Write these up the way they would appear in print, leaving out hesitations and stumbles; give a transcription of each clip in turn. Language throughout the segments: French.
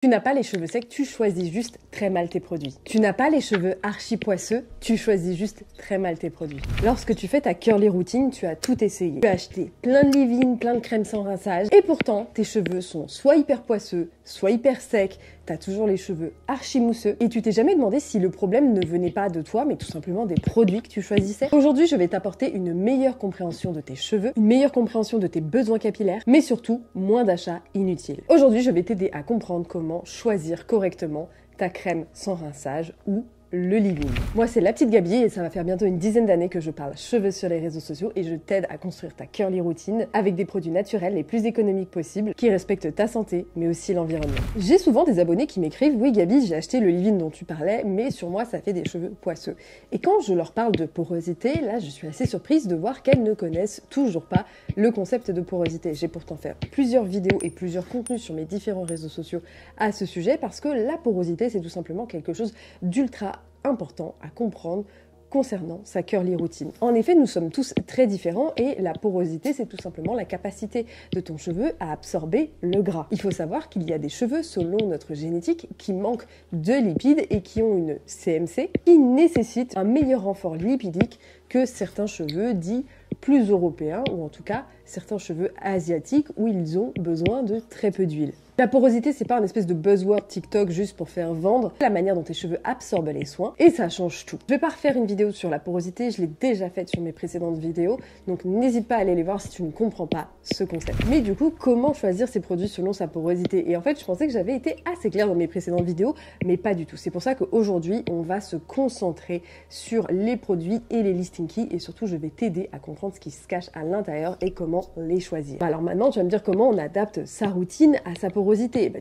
Tu n'as pas les cheveux secs, tu choisis juste très mal tes produits. Tu n'as pas les cheveux archi poisseux, tu choisis juste très mal tes produits. Lorsque tu fais ta curly routine, tu as tout essayé. Tu as acheté plein de leave-in, plein de crèmes sans rinçage, et pourtant tes cheveux sont soit hyper poisseux, soit hyper secs, t'as toujours les cheveux archi mousseux, et tu t'es jamais demandé si le problème ne venait pas de toi, mais tout simplement des produits que tu choisissais. Aujourd'hui, je vais t'apporter une meilleure compréhension de tes cheveux, une meilleure compréhension de tes besoins capillaires, mais surtout moins d'achats inutiles. Aujourd'hui, je vais t'aider à comprendre comment choisir correctement ta crème sans rinçage ou le leave-in. Moi, c'est la petite Gabi et ça va faire bientôt une dizaine d'années que je parle cheveux sur les réseaux sociaux et je t'aide à construire ta curly routine avec des produits naturels les plus économiques possibles qui respectent ta santé mais aussi l'environnement. J'ai souvent des abonnés qui m'écrivent: oui Gabi, j'ai acheté le leave-in dont tu parlais, mais sur moi ça fait des cheveux poisseux. Et quand je leur parle de porosité, là je suis assez surprise de voir qu'elles ne connaissent toujours pas le concept de porosité. J'ai pourtant fait plusieurs vidéos et plusieurs contenus sur mes différents réseaux sociaux à ce sujet parce que la porosité c'est tout simplement quelque chose d'ultra important à comprendre concernant sa curly routine. En effet, nous sommes tous très différents et la porosité, c'est tout simplement la capacité de ton cheveu à absorber le gras. Il faut savoir qu'il y a des cheveux, selon notre génétique, qui manquent de lipides et qui ont une CMC qui nécessite un meilleur renfort lipidique que certains cheveux dits plus européens ou en tout cas certains cheveux asiatiques où ils ont besoin de très peu d'huile. La porosité, c'est pas un espèce de buzzword TikTok juste pour faire vendre, c'est la manière dont tes cheveux absorbent les soins et ça change tout. Je vais pas refaire une vidéo sur la porosité, je l'ai déjà faite sur mes précédentes vidéos, donc n'hésite pas à aller les voir si tu ne comprends pas ce concept. Mais du coup, comment choisir ses produits selon sa porosité? Et en fait, je pensais que j'avais été assez claire dans mes précédentes vidéos, mais pas du tout. C'est pour ça qu'aujourd'hui, on va se concentrer sur les produits et les listing keys et surtout, je vais t'aider à comprendre ce qui se cache à l'intérieur et comment les choisir. Alors maintenant, tu vas me dire comment on adapte sa routine à sa porosité.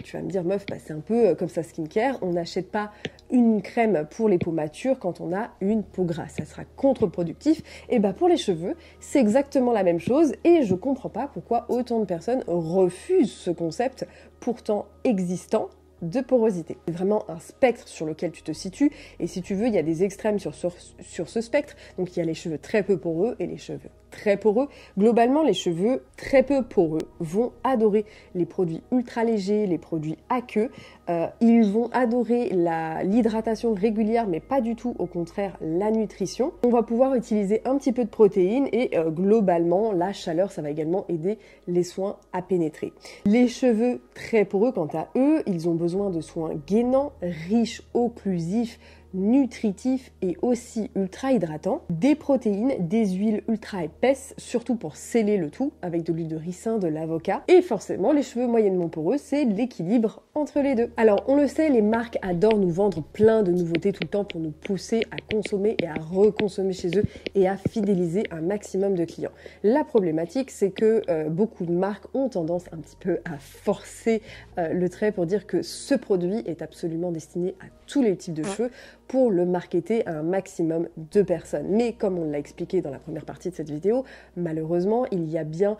Tu vas me dire, meuf, c'est un peu comme ça skincare, on n'achète pas une crème pour les peaux matures quand on a une peau grasse, ça sera contre-productif. Et pour les cheveux, c'est exactement la même chose et je comprends pas pourquoi autant de personnes refusent ce concept pourtant existant de porosité. C'est vraiment un spectre sur lequel tu te situes et si tu veux, il y a des extrêmes sur ce spectre. Donc il y a les cheveux très peu poreux et les cheveux très poreux. Globalement, les cheveux très peu poreux vont adorer les produits ultra légers, les produits aqueux. Ils vont adorer l'hydratation régulière, mais pas du tout, au contraire, la nutrition. On va pouvoir utiliser un petit peu de protéines et globalement, la chaleur, ça va également aider les soins à pénétrer. Les cheveux très poreux, quant à eux, ils ont besoin de soins gainants, riches, occlusifs, nutritifs et aussi ultra hydratants, des protéines, des huiles ultra épaisses, surtout pour sceller le tout avec de l'huile de ricin, de l'avocat. Et forcément, les cheveux moyennement poreux, c'est l'équilibre entre les deux. Alors, on le sait, les marques adorent nous vendre plein de nouveautés tout le temps pour nous pousser à consommer et à reconsommer chez eux et à fidéliser un maximum de clients. La problématique, c'est que beaucoup de marques ont tendance un petit peu à forcer le trait pour dire que ce produit est absolument destiné à tous les types de cheveux pour le marketer à un maximum de personnes. Mais comme on l'a expliqué dans la première partie de cette vidéo, malheureusement, il y a bien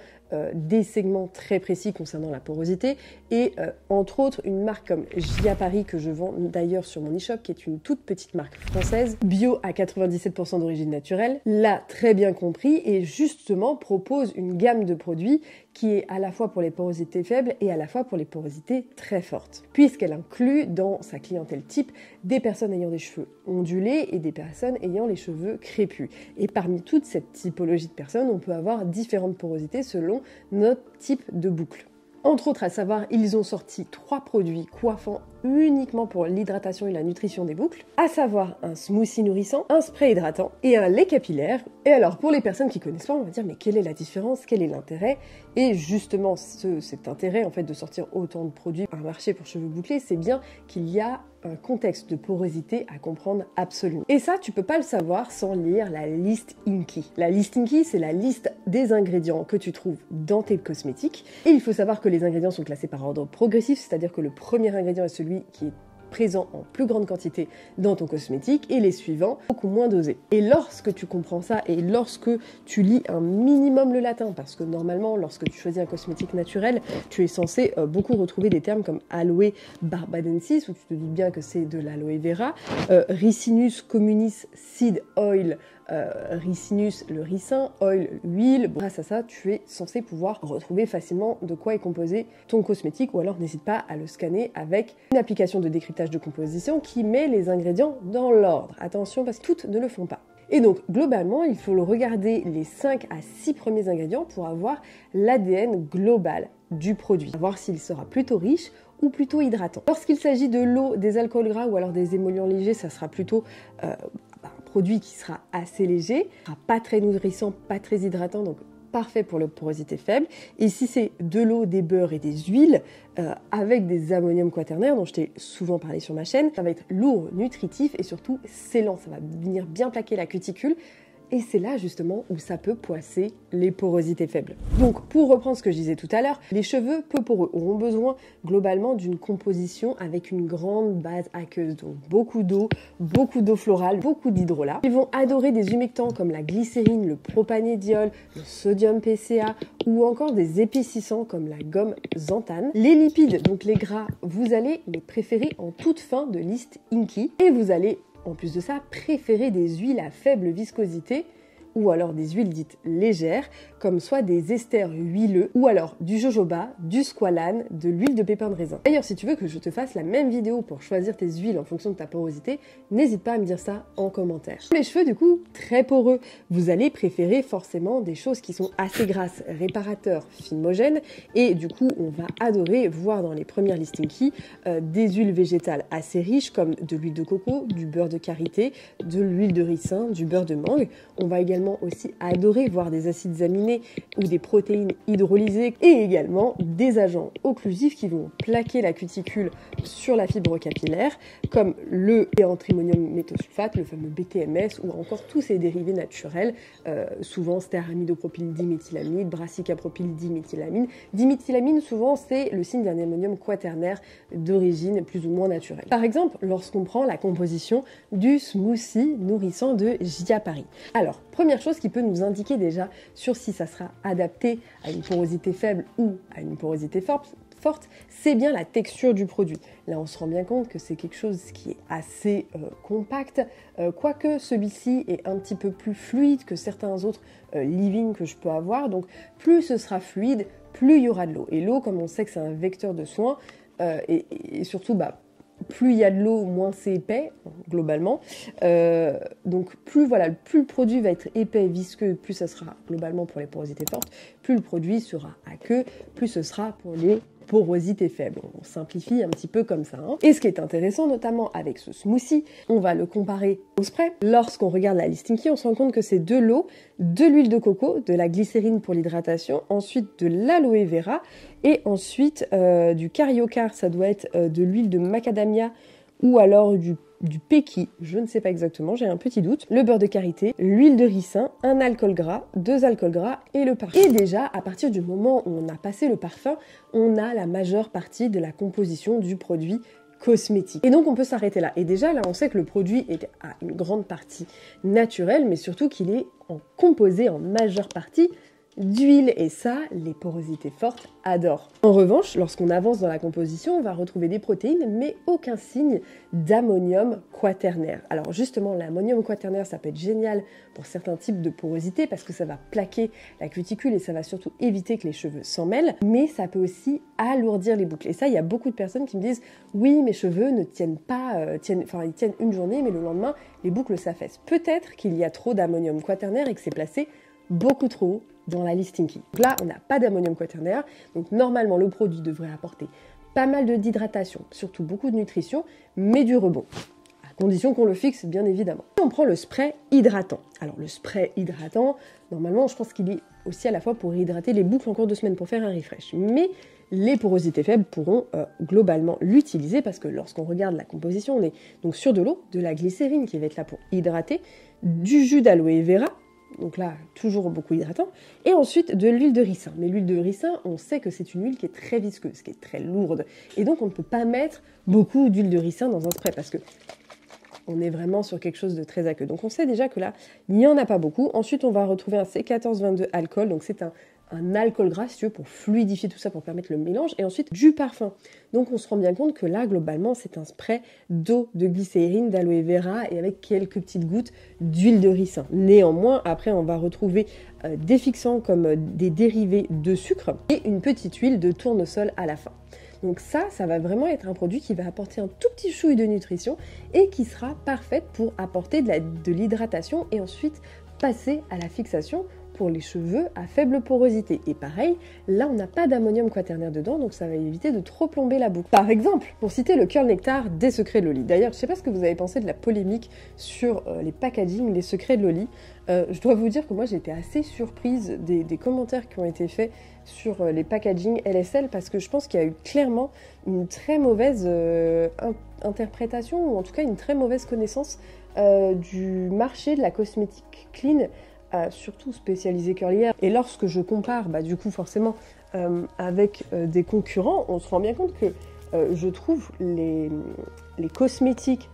des segments très précis concernant la porosité et entre autres une marque comme Gia Paris que je vends d'ailleurs sur mon e-shop qui est une toute petite marque française, bio à 97% d'origine naturelle, l'a très bien compris et justement propose une gamme de produits qui est à la fois pour les porosités faibles et à la fois pour les porosités très fortes, puisqu'elle inclut dans sa clientèle type des personnes ayant des cheveux ondulés et des personnes ayant les cheveux crépus. Et parmi toute cette typologie de personnes, on peut avoir différentes porosités selon notre type de boucle. Entre autres, à savoir, ils ont sorti 3 produits coiffants uniquement pour l'hydratation et la nutrition des boucles, à savoir un smoothie nourrissant, un spray hydratant et un lait capillaire. Et alors, pour les personnes qui connaissent pas, on va dire, mais quelle est la différence, quel est l'intérêt? Et justement, cet intérêt, en fait, de sortir autant de produits à un marché pour cheveux bouclés, c'est bien qu'il y a un contexte de porosité à comprendre absolument. Et ça, tu peux pas le savoir sans lire la listing key. La listing key, c'est la liste des ingrédients que tu trouves dans tes cosmétiques. Et il faut savoir que les ingrédients sont classés par ordre progressif, c'est-à-dire que le premier ingrédient est celui qui est présents en plus grande quantité dans ton cosmétique et les suivants beaucoup moins dosés. Et lorsque tu comprends ça et lorsque tu lis un minimum le latin, parce que normalement lorsque tu choisis un cosmétique naturel, tu es censé beaucoup retrouver des termes comme aloe barbadensis, où tu te doutes bien que c'est de l'aloe vera, ricinus communis seed oil, ricinus le ricin, oil l'huile. Grâce à ça, tu es censé pouvoir retrouver facilement de quoi est composé ton cosmétique, ou alors n'hésite pas à le scanner avec une application de décryptage de composition qui met les ingrédients dans l'ordre. Attention, parce que toutes ne le font pas. Et donc, globalement, il faut regarder les 5 à 6 premiers ingrédients pour avoir l'ADN global du produit, voir s'il sera plutôt riche ou plutôt hydratant. Lorsqu'il s'agit de l'eau, des alcools gras ou alors des émollients légers, ça sera plutôt un produit qui sera assez léger, pas très nourrissant, pas très hydratant, donc parfait pour la porosité faible. Et si c'est de l'eau, des beurres et des huiles avec des ammoniums quaternaires dont je t'ai souvent parlé sur ma chaîne, ça va être lourd, nutritif et surtout scellant. Ça va venir bien plaquer la cuticule. Et c'est là justement où ça peut poisser les porosités faibles. Donc pour reprendre ce que je disais tout à l'heure, les cheveux peu poreux auront besoin globalement d'une composition avec une grande base aqueuse. Donc beaucoup d'eau florale, beaucoup d'hydrolat. Ils vont adorer des humectants comme la glycérine, le propanédiol, le sodium PCA ou encore des épaississants comme la gomme xanthane. Les lipides, donc les gras, vous allez les préférer en toute fin de liste Inky et vous allez en plus de ça, préférez des huiles à faible viscosité ou alors des huiles dites légères, comme soit des esters huileux, ou alors du jojoba, du squalane, de l'huile de pépin de raisin. D'ailleurs, si tu veux que je te fasse la même vidéo pour choisir tes huiles en fonction de ta porosité, n'hésite pas à me dire ça en commentaire. Pour les cheveux, du coup, très poreux, vous allez préférer forcément des choses qui sont assez grasses, réparateurs, filmogènes, et du coup, on va adorer voir dans les premières listings des huiles végétales assez riches, comme de l'huile de coco, du beurre de karité, de l'huile de ricin, du beurre de mangue. On va également aussi adorer voir des acides aminés ou des protéines hydrolysées et également des agents occlusifs qui vont plaquer la cuticule sur la fibre capillaire comme le antrimonium méthosulfate, le fameux BTMS ou encore tous ces dérivés naturels, souvent stéaramidopropyl-diméthylamide, brassicapropyl-diméthylamine. Diméthylamine, souvent c'est le signe d'un ammonium quaternaire d'origine plus ou moins naturelle. Par exemple, lorsqu'on prend la composition du smoothie nourrissant de Giapari. Alors, première chose qui peut nous indiquer déjà sur si ça sera adapté à une porosité faible ou à une porosité forte, c'est bien la texture du produit. Là, on se rend bien compte que c'est quelque chose qui est assez compact, quoique celui-ci est un petit peu plus fluide que certains autres leave-in que je peux avoir. Donc, plus ce sera fluide, plus il y aura de l'eau. Et l'eau, comme on sait que c'est un vecteur de soins, et surtout, plus il y a de l'eau, moins c'est épais, globalement. Donc plus le produit va être épais et visqueux, plus ça sera globalement pour les porosités fortes, plus le produit sera aqueux, plus ce sera pour les porosité faible. On simplifie un petit peu comme ça. Et ce qui est intéressant, notamment avec ce smoothie, on va le comparer au spray. Lorsqu'on regarde la listing key, on se rend compte que c'est de l'eau, de l'huile de coco, de la glycérine pour l'hydratation, ensuite de l'aloe vera et ensuite du cariocar, ça doit être de l'huile de macadamia ou alors du péki, je ne sais pas exactement, j'ai un petit doute, le beurre de karité, l'huile de ricin, un alcool gras, 2 alcools gras et le parfum. Et déjà, à partir du moment où on a passé le parfum, on a la majeure partie de la composition du produit cosmétique. Et donc on peut s'arrêter là. Et déjà là, on sait que le produit est à une grande partie naturel, mais surtout qu'il est composé en majeure partie d'huile, et ça, les porosités fortes adorent. En revanche, lorsqu'on avance dans la composition, on va retrouver des protéines, mais aucun signe d'ammonium quaternaire. Alors justement, l'ammonium quaternaire, ça peut être génial pour certains types de porosité, parce que ça va plaquer la cuticule et ça va surtout éviter que les cheveux s'en mêlent, mais ça peut aussi alourdir les boucles. Et ça, il y a beaucoup de personnes qui me disent « Oui, mes cheveux ne tiennent pas, ils tiennent une journée, mais le lendemain, les boucles s'affaissent. » Peut-être qu'il y a trop d'ammonium quaternaire et que c'est placé beaucoup trop haut dans la listing key. Donc là, on n'a pas d'ammonium quaternaire, donc normalement le produit devrait apporter pas mal d'hydratation, surtout beaucoup de nutrition, mais du rebond, à condition qu'on le fixe bien évidemment. Et on prend le spray hydratant. Alors le spray hydratant, normalement je pense qu'il est aussi à la fois pour hydrater les boucles en cours de semaine, pour faire un refresh, mais les porosités faibles pourront globalement l'utiliser, parce que lorsqu'on regarde la composition, on est donc sur de l'eau, de la glycérine qui va être là pour hydrater, du jus d'aloe vera, donc là, toujours beaucoup hydratant, et ensuite de l'huile de ricin. Mais l'huile de ricin, on sait que c'est une huile qui est très visqueuse, qui est très lourde, et donc on ne peut pas mettre beaucoup d'huile de ricin dans un spray, parce que on est vraiment sur quelque chose de très aqueux. Donc on sait déjà que là, il n'y en a pas beaucoup. Ensuite, on va retrouver un C1422 alcool, donc c'est un alcool gras, si tu veux, pour fluidifier tout ça, pour permettre le mélange, et ensuite du parfum. Donc on se rend bien compte que là, globalement, c'est un spray d'eau de glycérine, d'aloe vera, et avec quelques petites gouttes d'huile de ricin. Néanmoins, après, on va retrouver des fixants comme des dérivés de sucre, et une petite huile de tournesol à la fin. Donc ça va vraiment être un produit qui va apporter un tout petit chouille de nutrition et qui sera parfaite pour apporter de l'hydratation et ensuite passer à la fixation pour les cheveux à faible porosité. Et pareil, là on n'a pas d'ammonium quaternaire dedans, donc ça va éviter de trop plomber la boucle. Par exemple, pour citer le Curl Nectar des secrets de Loli. D'ailleurs, je ne sais pas ce que vous avez pensé de la polémique sur les packaging, les secrets de Loli. Je dois vous dire que moi j'ai été assez surprise des commentaires qui ont été faits sur les packaging LSL, parce que je pense qu'il y a eu clairement une très mauvaise interprétation, ou en tout cas une très mauvaise connaissance du marché de la cosmétique clean, surtout spécialisée curlière. Et lorsque je compare, du coup forcément, avec des concurrents, on se rend bien compte que je trouve les cosmétiques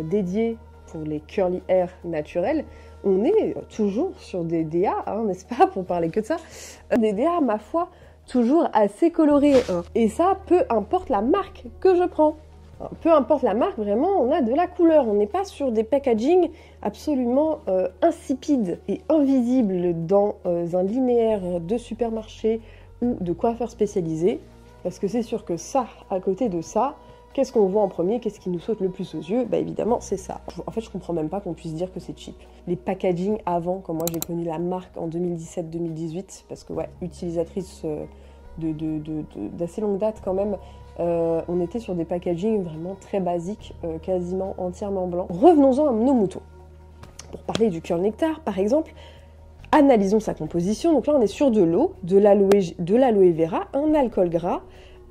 dédiés pour les curly hair naturels, on est toujours sur des DA, n'est-ce pas, pour parler que de ça, des DA, ma foi, toujours assez colorés. Et ça, peu importe la marque que je prends. Peu importe la marque, vraiment, on a de la couleur. On n'est pas sur des packaging absolument insipides et invisibles dans un linéaire de supermarché ou de coiffeur spécialisé. Parce que c'est sûr que ça, à côté de ça, qu'est-ce qu'on voit en premier? Qu'est-ce qui nous saute le plus aux yeux? Évidemment, c'est ça. En fait, je comprends même pas qu'on puisse dire que c'est cheap. Les packaging avant, quand moi j'ai connu la marque en 2017-2018, parce que ouais, utilisatrice d'assez longue date quand même, on était sur des packaging vraiment très basiques, quasiment entièrement blancs. Revenons-en à nos moutons. Pour parler du Curl Nectar, par exemple, analysons sa composition. Donc là, on est sur de l'eau, de l'aloe vera, un alcool gras,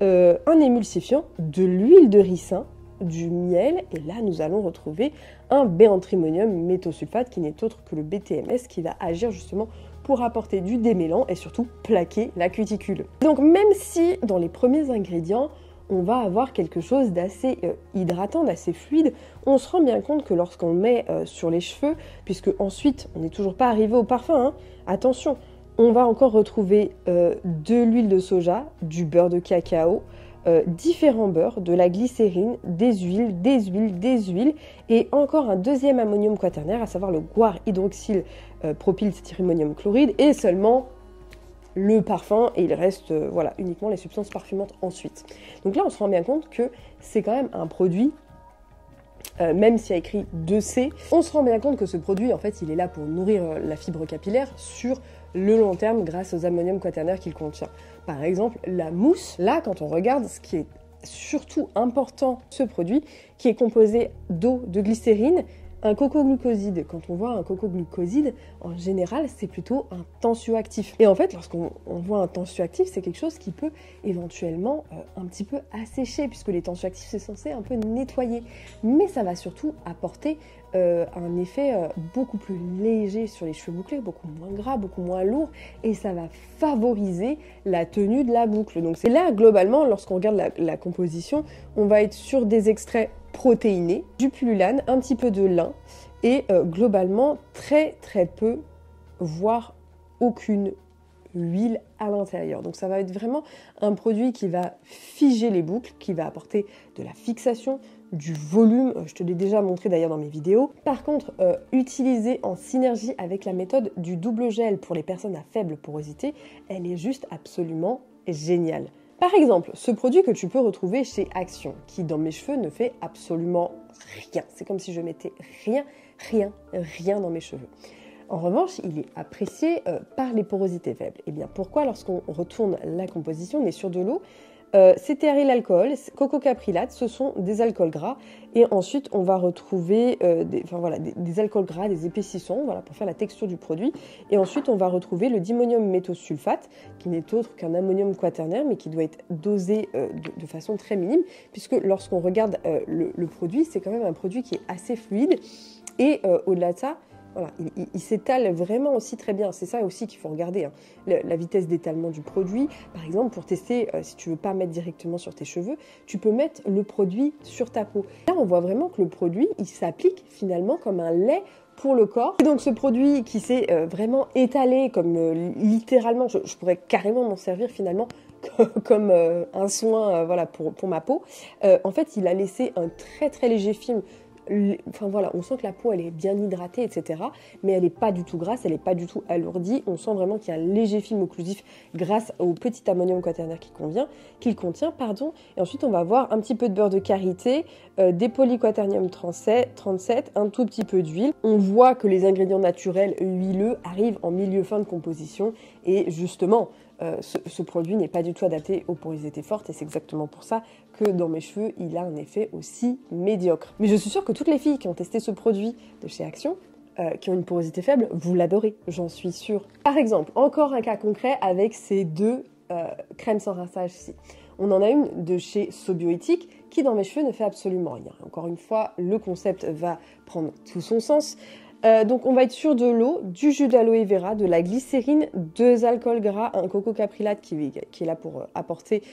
un émulsifiant, de l'huile de ricin, du miel, et là nous allons retrouver un béanthrimonium méthosulfate qui n'est autre que le BTMS, qui va agir justement pour apporter du démêlant et surtout plaquer la cuticule. Donc même si dans les premiers ingrédients on va avoir quelque chose d'assez hydratant, d'assez fluide, on se rend bien compte que lorsqu'on le met sur les cheveux, puisque ensuite on n'est toujours pas arrivé au parfum, attention, on va encore retrouver de l'huile de soja, du beurre de cacao, différents beurres, de la glycérine, des huiles, et encore un deuxième ammonium quaternaire, à savoir le guar hydroxyle propylstyromonium chloride, et seulement le parfum, et il reste uniquement les substances parfumantes ensuite. Donc là, on se rend bien compte que c'est quand même un produit, même s'il y a écrit 2C, on se rend bien compte que ce produit, en fait, il est là pour nourrir la fibre capillaire sur le long terme grâce aux ammonium quaternaires qu'il contient. Par exemple, la mousse, là, quand on regarde ce qui est surtout important, ce produit, qui est composé d'eau, de glycérine, un cocoglucoside. Quand on voit un cocoglucoside, en général, c'est plutôt un tensioactif. Et en fait, lorsqu'on voit un tensioactif, c'est quelque chose qui peut éventuellement un petit peu assécher, puisque les tensioactifs, c'est censé un peu nettoyer. Mais ça va surtout apporter un effet beaucoup plus léger sur les cheveux bouclés, beaucoup moins gras, beaucoup moins lourd, et ça va favoriser la tenue de la boucle. Donc c'est là, globalement, lorsqu'on regarde la composition, on va être sur des extraits protéinés, du pullulane, un petit peu de lin, et globalement très très peu, voire aucune huile à l'intérieur. Donc ça va être vraiment un produit qui va figer les boucles, qui va apporter de la fixation, du volume, je te l'ai déjà montré d'ailleurs dans mes vidéos. Par contre, utilisé en synergie avec la méthode du double gel pour les personnes à faible porosité, elle est juste absolument géniale. Par exemple, ce produit que tu peux retrouver chez Action, qui dans mes cheveux ne fait absolument rien. C'est comme si je mettais rien dans mes cheveux. En revanche, il est apprécié par les porosités faibles. Et bien pourquoi, lorsqu'on retourne la composition, on est sur de l'eau, cétéaryl alcool, cococaprilate, ce sont des alcools gras, et ensuite on va retrouver des alcools gras, des épaississants, pour faire la texture du produit, et ensuite on va retrouver le dimonium méthosulfate, qui n'est autre qu'un ammonium quaternaire, mais qui doit être dosé de façon très minime, puisque lorsqu'on regarde le produit, c'est quand même un produit qui est assez fluide, et au-delà de ça, Voilà, il s'étale vraiment aussi très bien. C'est ça aussi qu'il faut regarder, hein. La vitesse d'étalement du produit. Par exemple, pour tester, si tu veux pas mettre directement sur tes cheveux, tu peux mettre le produit sur ta peau. Là, on voit vraiment que le produit, il s'applique finalement comme un lait pour le corps. Et donc ce produit qui s'est vraiment étalé comme littéralement, je pourrais carrément m'en servir finalement comme un soin voilà, pour ma peau. En fait, il a laissé un très très léger film. Enfin voilà, on sent que la peau elle est bien hydratée, etc. Mais elle n'est pas du tout grasse, elle n'est pas du tout alourdie. On sent vraiment qu'il y a un léger film occlusif grâce au petit ammonium quaternaire qu'il contient. Et ensuite, on va avoir un petit peu de beurre de karité, des polyquaternium 37, un tout petit peu d'huile. On voit que les ingrédients naturels huileux arrivent en milieu fin de composition et justement, ce produit n'est pas du tout adapté aux porosités fortes et c'est exactement pour ça que dans mes cheveux, il a un effet aussi médiocre. Mais je suis sûre que toutes les filles qui ont testé ce produit de chez Action, qui ont une porosité faible, vous l'adorez, j'en suis sûre. Par exemple, encore un cas concret avec ces deux crèmes sans rinçage-ci. On en a une de chez Sobioéthique qui dans mes cheveux ne fait absolument rien. Encore une fois, le concept va prendre tout son sens. Donc on va être sur de l'eau, du jus d'aloe vera, de la glycérine, 2 alcools gras, un coco capryllate qui est là pour apporter,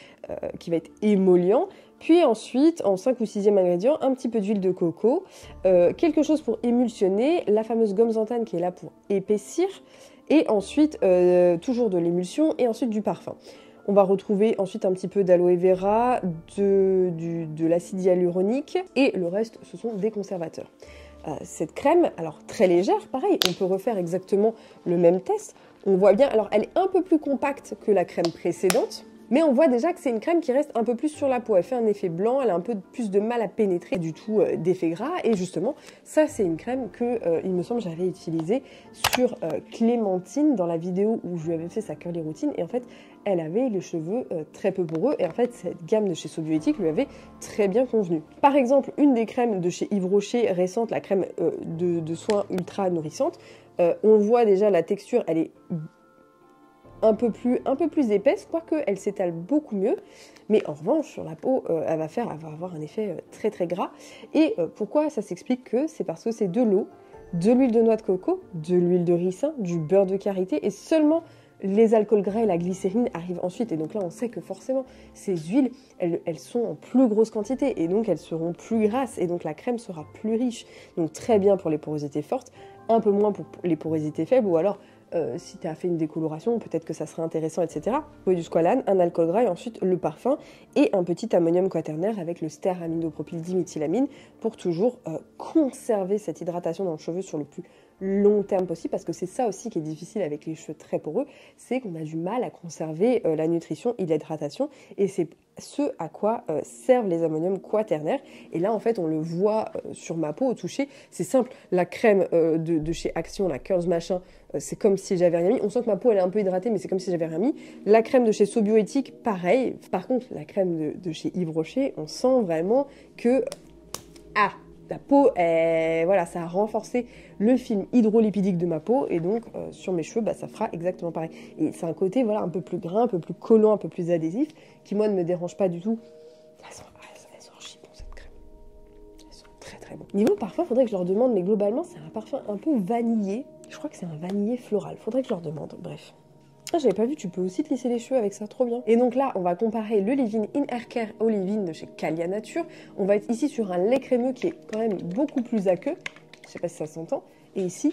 qui va être émollient. Puis ensuite, en 5 ou 6e ingrédient, un petit peu d'huile de coco, quelque chose pour émulsionner, la fameuse gomme xanthane qui est là pour épaissir, et ensuite toujours de l'émulsion et ensuite du parfum. On va retrouver ensuite un petit peu d'aloe vera, de l'acide hyaluronique, et le reste, ce sont des conservateurs. Cette crème, alors très légère, pareil, on peut refaire exactement le même test. On voit bien, alors elle est un peu plus compacte que la crème précédente, mais on voit déjà que c'est une crème qui reste un peu plus sur la peau. Elle fait un effet blanc, elle a un peu plus de mal à pénétrer, du tout d'effet gras. Et justement, ça c'est une crème que, il me semble, j'avais utilisée sur Clémentine dans la vidéo où je lui avais fait sa curly routine. Et en fait, elle avait les cheveux très peu poreux. Et en fait, cette gamme de chez Sobioéthique lui avait très bien convenu. Par exemple, une des crèmes de chez Yves Rocher récente, la crème de soins ultra nourrissante, on voit déjà la texture, elle est un peu plus épaisse, quoique elle s'étale beaucoup mieux. Mais en revanche, sur la peau, elle va avoir un effet très très gras. Et pourquoi ça s'explique que c'est parce que c'est de l'eau, de l'huile de noix de coco, de l'huile de ricin, du beurre de karité et seulement les alcools gras et la glycérine arrivent ensuite. Et donc là, on sait que forcément, ces huiles, elles sont en plus grosse quantité et donc elles seront plus grasses et donc la crème sera plus riche. Donc très bien pour les porosités fortes, un peu moins pour les porosités faibles ou alors si tu as fait une décoloration, peut-être que ça serait intéressant, etc. Du squalane, un alcool gras et ensuite le parfum et un petit ammonium quaternaire avec le stéaramidopropyl-diméthylamine pour toujours conserver cette hydratation dans le cheveu sur le plus long terme possible, parce que c'est ça aussi qui est difficile avec les cheveux très poreux, c'est qu'on a du mal à conserver la nutrition et l'hydratation, et c'est ce à quoi servent les ammoniums quaternaires. Et là en fait on le voit sur ma peau au toucher, c'est simple, la crème de chez Action, la Curls machin, c'est comme si j'avais rien mis. On sent que ma peau elle est un peu hydratée, mais c'est comme si j'avais rien mis. La crème de chez Sobioéthique, pareil. Par contre la crème de chez Yves Rocher, on sent vraiment que la peau, voilà, ça a renforcé le film hydrolipidique de ma peau et donc sur mes cheveux, ça fera exactement pareil. Et c'est un côté voilà, un peu plus grain, un peu plus collant, un peu plus adhésif, qui moi ne me dérange pas du tout. Elles sont archi bon cette crème. Elles sont très très bon. Niveau parfum, faudrait que je leur demande, mais globalement c'est un parfum un peu vanillé. Je crois que c'est un vanillé floral. Faudrait que je leur demande, bref. Ah, j'avais pas vu, tu peux aussi te lisser les cheveux avec ça, trop bien. Et donc là, on va comparer le leave-in In Hair Care au leave-in de chez Calia Nature. On va être ici sur un lait crémeux qui est quand même beaucoup plus aqueux. Je sais pas si ça s'entend. Et ici,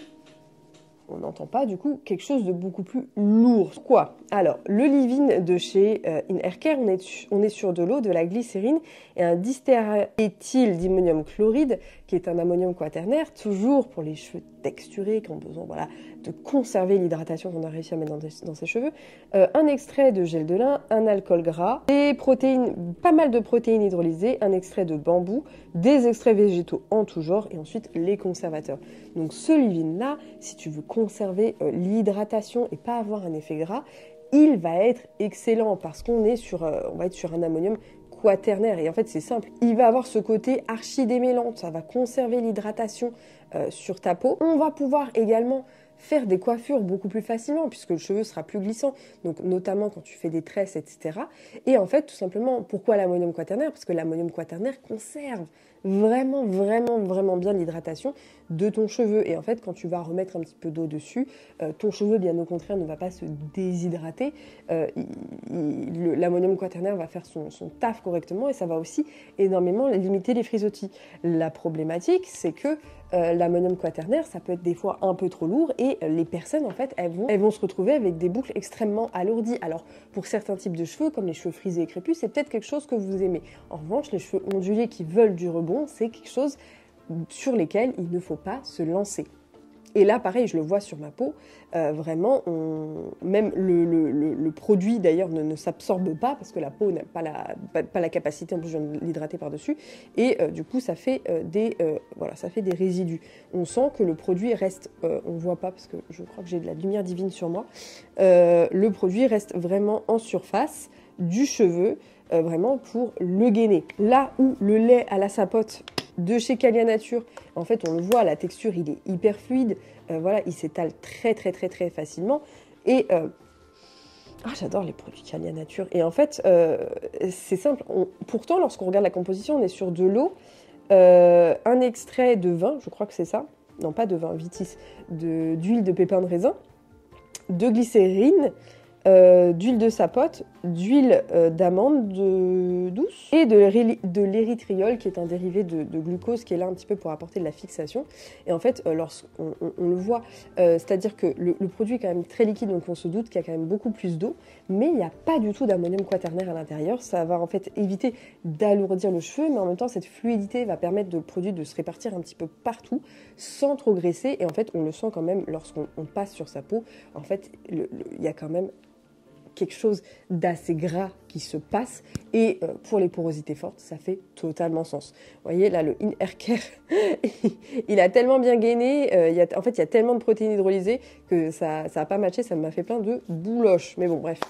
on n'entend pas du coup quelque chose de beaucoup plus lourd. Quoi? Alors, le leave-in de chez In Hair Care, on est sur de l'eau, de la glycérine et un distéréthyl d'ammonium chloride qui est un ammonium quaternaire, toujours pour les cheveux texturés qui ont besoin voilà, de conserver l'hydratation qu'on a réussi à mettre dans ses cheveux, un extrait de gel de lin, un alcool gras, des protéines, pas mal de protéines hydrolysées, un extrait de bambou, des extraits végétaux en tout genre et ensuite les conservateurs. Donc ce leave-in là, si tu veux conserver l'hydratation et pas avoir un effet gras, il va être excellent parce qu'on est on va être sur un ammonium quaternaire et en fait c'est simple, il va avoir ce côté archi-démêlant, ça va conserver l'hydratation sur ta peau. On va pouvoir également faire des coiffures beaucoup plus facilement puisque le cheveu sera plus glissant, donc notamment quand tu fais des tresses, etc. Et en fait, tout simplement, pourquoi l'ammonium quaternaire? Parce que l'ammonium quaternaire conserve vraiment, vraiment, vraiment bien l'hydratation de ton cheveu. Et en fait, quand tu vas remettre un petit peu d'eau dessus, ton cheveu, bien au contraire, ne va pas se déshydrater. L'ammonium quaternaire va faire son taf correctement et ça va aussi énormément limiter les frisottis. La problématique, c'est que l'ammonium quaternaire, ça peut être des fois un peu trop lourd et les personnes, en fait, elles vont se retrouver avec des boucles extrêmement alourdies. Alors, pour certains types de cheveux, comme les cheveux frisés et crépus, c'est peut-être quelque chose que vous aimez. En revanche, les cheveux ondulés qui veulent du rebond, c'est quelque chose sur lesquels il ne faut pas se lancer. Et là, pareil, je le vois sur ma peau, vraiment, même le produit d'ailleurs ne s'absorbe pas parce que la peau n'a pas la capacité, en plus je viens de l'hydrater par-dessus, et du coup ça fait des résidus. On sent que le produit reste, on ne voit pas parce que je crois que j'ai de la lumière divine sur moi, le produit reste vraiment en surface du cheveu, vraiment pour le gainer. Là où le lait à la sapote de chez Calia Nature, en fait on le voit, la texture il est hyper fluide, voilà, il s'étale très très très très facilement et j'adore les produits Calia Nature. Et en fait c'est simple, pourtant lorsqu'on regarde la composition on est sur de l'eau, un extrait de vin, je crois que c'est ça, non pas de vin, vitis, d'huile de pépins de raisin, de glycérine, d'huile de sapote, d'huile d'amande douce et de l'érythriol qui est un dérivé de glucose qui est là un petit peu pour apporter de la fixation. Et en fait, lorsqu'on le voit, c'est-à-dire que le produit est quand même très liquide, donc on se doute qu'il y a quand même beaucoup plus d'eau, mais il n'y a pas du tout d'ammonium quaternaire à l'intérieur. Ça va en fait éviter d'alourdir le cheveu, mais en même temps, cette fluidité va permettre au produit de se répartir un petit peu partout sans trop graisser. Et en fait, on le sent quand même lorsqu'on passe sur sa peau. En fait, il y a quand même quelque chose d'assez gras qui se passe et pour les porosités fortes ça fait totalement sens. Vous voyez là le In Hair Care il a tellement bien gainé, en fait il y a tellement de protéines hydrolysées que ça a pas matché, ça m'a fait plein de bouloches, mais bon bref.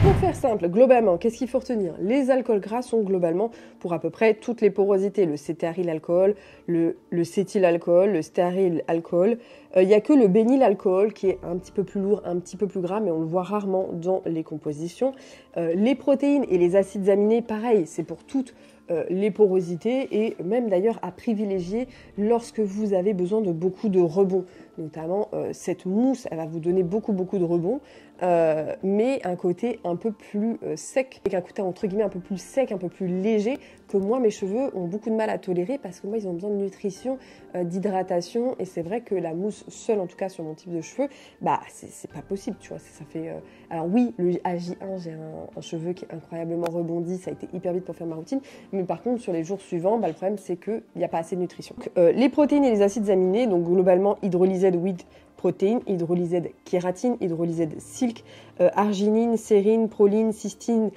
Pour faire simple, globalement, qu'est-ce qu'il faut retenir? Les alcools gras sont globalement pour à peu près toutes les porosités. Le cétarilalcool, le cétylalcool, le stéarylalcool. Il n'y a que le bénylalcool qui est un petit peu plus lourd, un petit peu plus gras, mais on le voit rarement dans les compositions. Les protéines et les acides aminés, pareil, c'est pour toutes les porosités et même d'ailleurs à privilégier lorsque vous avez besoin de beaucoup de rebond. Notamment, cette mousse, elle va vous donner beaucoup de rebond, mais un côté un peu plus sec, avec un côté entre guillemets un peu plus sec, un peu plus léger, que moi mes cheveux ont beaucoup de mal à tolérer parce que moi ils ont besoin de nutrition, d'hydratation, et c'est vrai que la mousse seule, en tout cas sur mon type de cheveux, bah c'est pas possible, tu vois, ça fait... Alors oui, le AJ1, j'ai un cheveu qui est incroyablement rebondi, ça a été hyper vite pour faire ma routine, mais par contre sur les jours suivants, bah, le problème c'est qu'il n'y a pas assez de nutrition. Donc, les protéines et les acides aminés, donc globalement hydrolysate with protéines, hydrolysate kératine, hydrolysate silk, arginine, sérine, proline, cystine,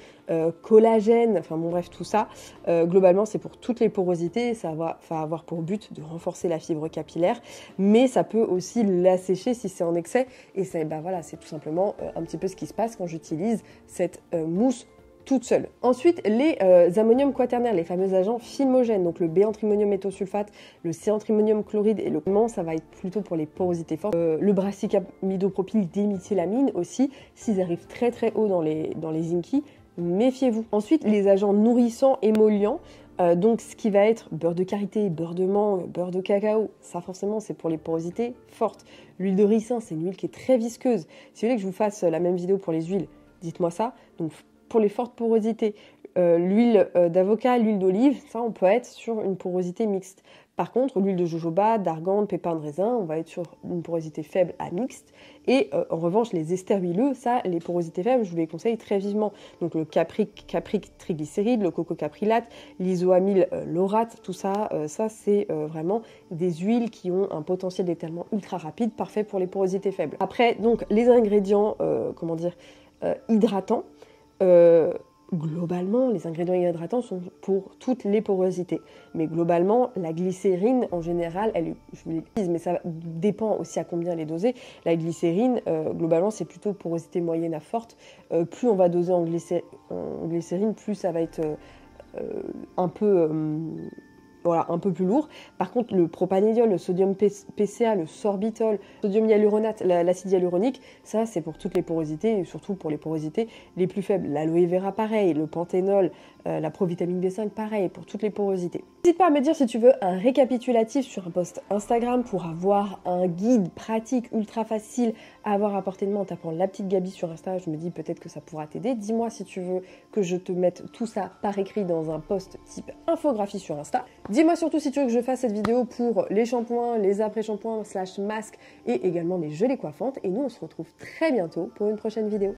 collagène, enfin bon bref tout ça, globalement c'est pour toutes les porosités, ça va avoir pour but de renforcer la fibre capillaire, mais ça peut aussi l'assécher si c'est en excès, et c'est voilà, c'est tout simplement un petit peu ce qui se passe quand j'utilise cette mousse toute seule. Ensuite, les ammonium quaternaires, les fameux agents filmogènes, donc le B-antrimonium méthosulfate, le C-antrimonium chloride et le ça va être plutôt pour les porosités fortes. Le brassicamidopropyl diméthylamine aussi, s'ils arrivent très très haut dans les INCI, méfiez-vous. Ensuite, les agents nourrissants, émollients, donc ce qui va être beurre de karité, beurre de mangue, beurre de cacao, ça forcément c'est pour les porosités fortes. L'huile de ricin, c'est une huile qui est très visqueuse. Si vous voulez que je vous fasse la même vidéo pour les huiles, dites-moi ça. Donc pour les fortes porosités, l'huile d'avocat, l'huile d'olive, ça on peut être sur une porosité mixte. Par contre, l'huile de jojoba, d'argan, de pépins de raisin, on va être sur une porosité faible à mixte. Et en revanche, les esters huileux, ça, les porosités faibles, je vous les conseille très vivement. Donc le capric triglycéride, le cococaprilate, l'isoamyl laurate, tout ça, ça c'est vraiment des huiles qui ont un potentiel d'étalement ultra rapide, parfait pour les porosités faibles. Après, donc les ingrédients, hydratants. Globalement, les ingrédients hydratants sont pour toutes les porosités. Mais globalement, la glycérine, en général, je vous l'ai dit, mais ça dépend aussi à combien elle est dosée. La glycérine, globalement, c'est plutôt porosité moyenne à forte. Plus on va doser en glycérine, plus ça va être un peu voilà, un peu plus lourd. Par contre, le propanédiol, le sodium PCA, le sorbitol, le sodium hyaluronate, l'acide hyaluronique, ça c'est pour toutes les porosités et surtout pour les porosités les plus faibles. L'aloe vera pareil, le panthénol, la provitamine B5 pareil, pour toutes les porosités. N'hésite pas à me dire si tu veux un récapitulatif sur un post Instagram pour avoir un guide pratique ultra facile à avoir à portée de main en tapant la petite Gabi sur Insta. Je me dis peut-être que ça pourra t'aider. Dis-moi si tu veux que je te mette tout ça par écrit dans un post type infographie sur Insta. Dis-moi surtout si tu veux que je fasse cette vidéo pour les shampoings, les après-shampoings / masques et également les gelées coiffantes. Et nous, on se retrouve très bientôt pour une prochaine vidéo.